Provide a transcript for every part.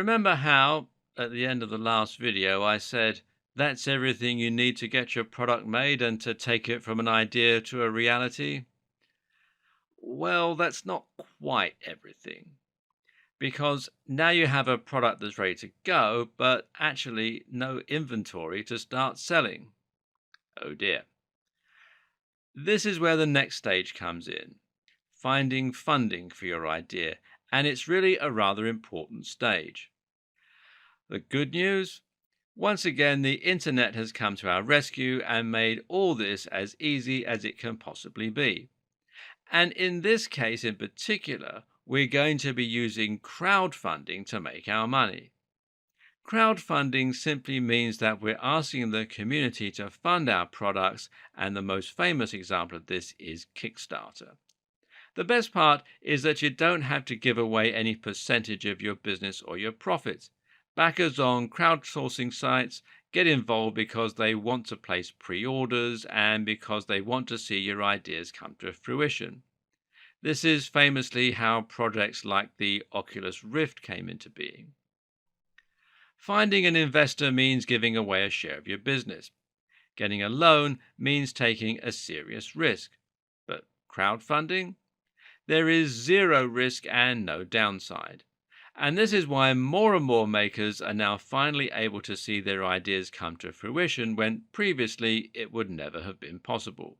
Remember how, at the end of the last video, I said that's everything you need to get your product made and to take it from an idea to a reality? Well, that's not quite everything, because now you have a product that's ready to go, but actually no inventory to start selling. Oh dear. This is where the next stage comes in, finding funding for your idea, and it's really a rather important stage. The good news? Once again, the internet has come to our rescue and made all this as easy as it can possibly be. And in this case in particular, we're going to be using crowdfunding to make our money. Crowdfunding simply means that we're asking the community to fund our products, and the most famous example of this is Kickstarter. The best part is that you don't have to give away any percentage of your business or your profits. Backers on crowdsourcing sites get involved because they want to place pre-orders and because they want to see your ideas come to fruition. This is famously how projects like the Oculus Rift came into being. Finding an investor means giving away a share of your business. Getting a loan means taking a serious risk. But crowdfunding? There is zero risk and no downside. And this is why more and more makers are now finally able to see their ideas come to fruition when previously it would never have been possible.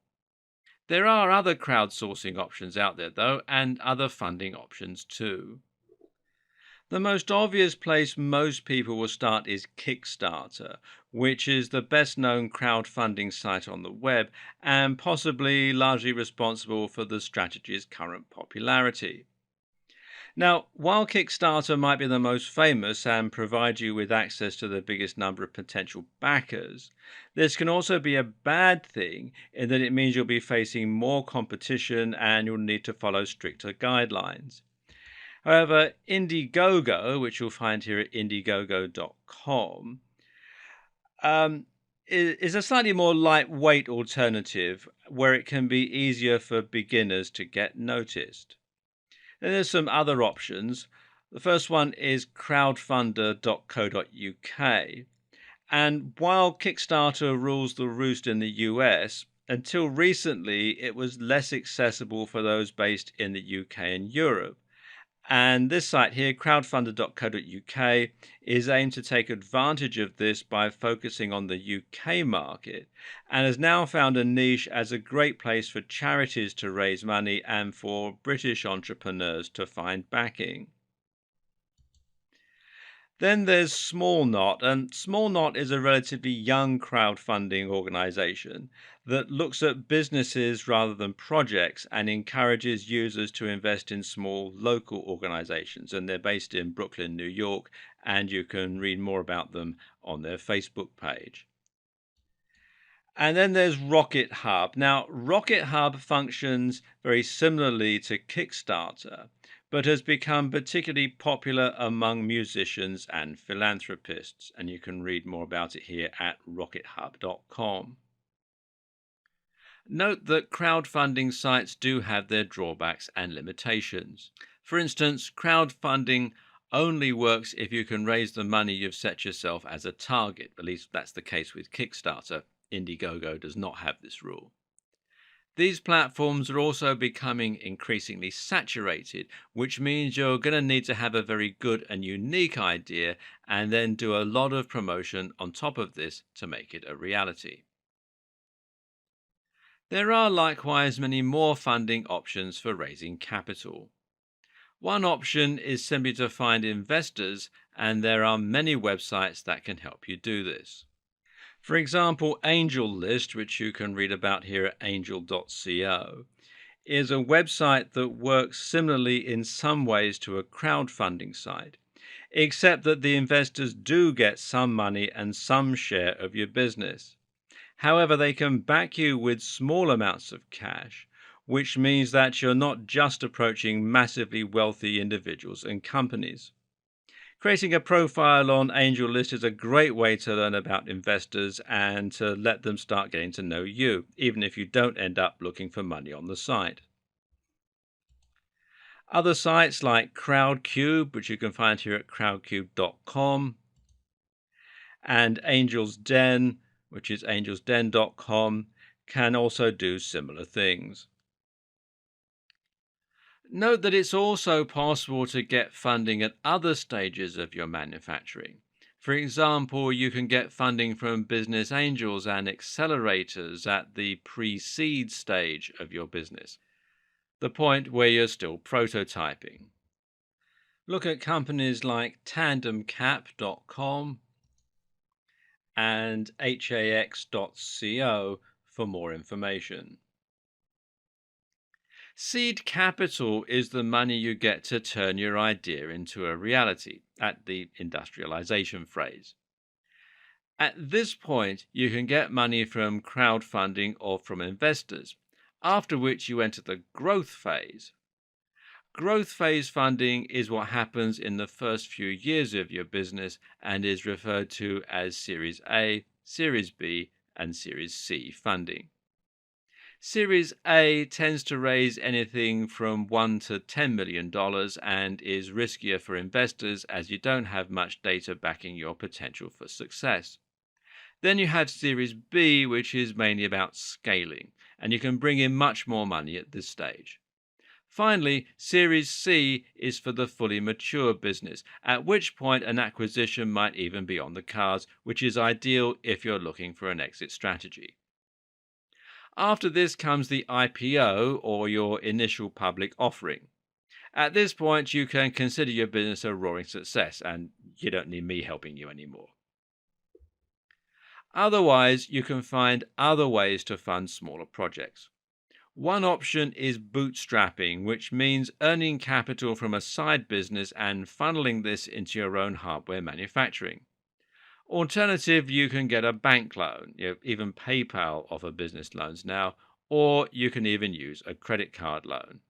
There are other crowdsourcing options out there though, and other funding options too. The most obvious place most people will start is Kickstarter, which is the best known crowdfunding site on the web and possibly largely responsible for the strategy's current popularity. Now, while Kickstarter might be the most famous and provide you with access to the biggest number of potential backers, this can also be a bad thing in that it means you'll be facing more competition and you'll need to follow stricter guidelines. However, Indiegogo, which you'll find here at indiegogo.com, is a slightly more lightweight alternative where it can be easier for beginners to get noticed. Then there's some other options. The first one is crowdfunder.co.uk. And while Kickstarter rules the roost in the US, until recently it was less accessible for those based in the UK and Europe. And this site here, crowdfunder.co.uk, is aimed to take advantage of this by focusing on the UK market and has now found a niche as a great place for charities to raise money and for British entrepreneurs to find backing. Then there's Small Knot, and Small Knot is a relatively young crowdfunding organization that looks at businesses rather than projects and encourages users to invest in small local organizations. And they're based in Brooklyn, New York, and you can read more about them on their Facebook page. And then there's Rocket Hub. Now, Rocket Hub functions very similarly to Kickstarter, but has become particularly popular among musicians and philanthropists. And you can read more about it here at rockethub.com. Note that crowdfunding sites do have their drawbacks and limitations. For instance, crowdfunding only works if you can raise the money you've set yourself as a target. At least that's the case with Kickstarter. Indiegogo does not have this rule. These platforms are also becoming increasingly saturated, which means you're going to need to have a very good and unique idea and then do a lot of promotion on top of this to make it a reality. There are likewise many more funding options for raising capital. One option is simply to find investors, and there are many websites that can help you do this. For example, AngelList, which you can read about here at angel.co, is a website that works similarly in some ways to a crowdfunding site, except that the investors do get some money and some share of your business. However, they can back you with small amounts of cash, which means that you're not just approaching massively wealthy individuals and companies. Creating a profile on AngelList is a great way to learn about investors and to let them start getting to know you, even if you don't end up looking for money on the site. Other sites like Crowdcube, which you can find here at crowdcube.com, and Angel's Den, which is angelsden.com, can also do similar things. Note that it's also possible to get funding at other stages of your manufacturing. For example, you can get funding from business angels and accelerators at the pre-seed stage of your business, the point where you're still prototyping. Look at companies like tandemcap.com and hax.co for more information. Seed capital is the money you get to turn your idea into a reality at the industrialization phase. At this point, you can get money from crowdfunding or from investors, after which you enter the growth phase. Growth phase funding is what happens in the first few years of your business and is referred to as Series A, Series B, and Series C funding. Series A tends to raise anything from $1 to $10 million and is riskier for investors as you don't have much data backing your potential for success. Then you have Series B, which is mainly about scaling, and you can bring in much more money at this stage. Finally, Series C is for the fully mature business, at which point an acquisition might even be on the cards, which is ideal if you're looking for an exit strategy. After this comes the IPO, or your initial public offering. At this point, you can consider your business a roaring success, and you don't need me helping you anymore. Otherwise, you can find other ways to fund smaller projects. One option is bootstrapping, which means earning capital from a side business and funneling this into your own hardware manufacturing. Alternative, you can get a bank loan. Even PayPal offer business loans now, or you can even use a credit card loan.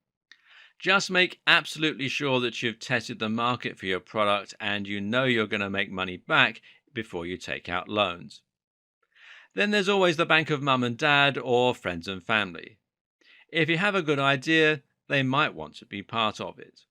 Just make absolutely sure that you've tested the market for your product and you know you're going to make money back before you take out loans. Then there's always the bank of mum and dad or friends and family. If you have a good idea, they might want to be part of it.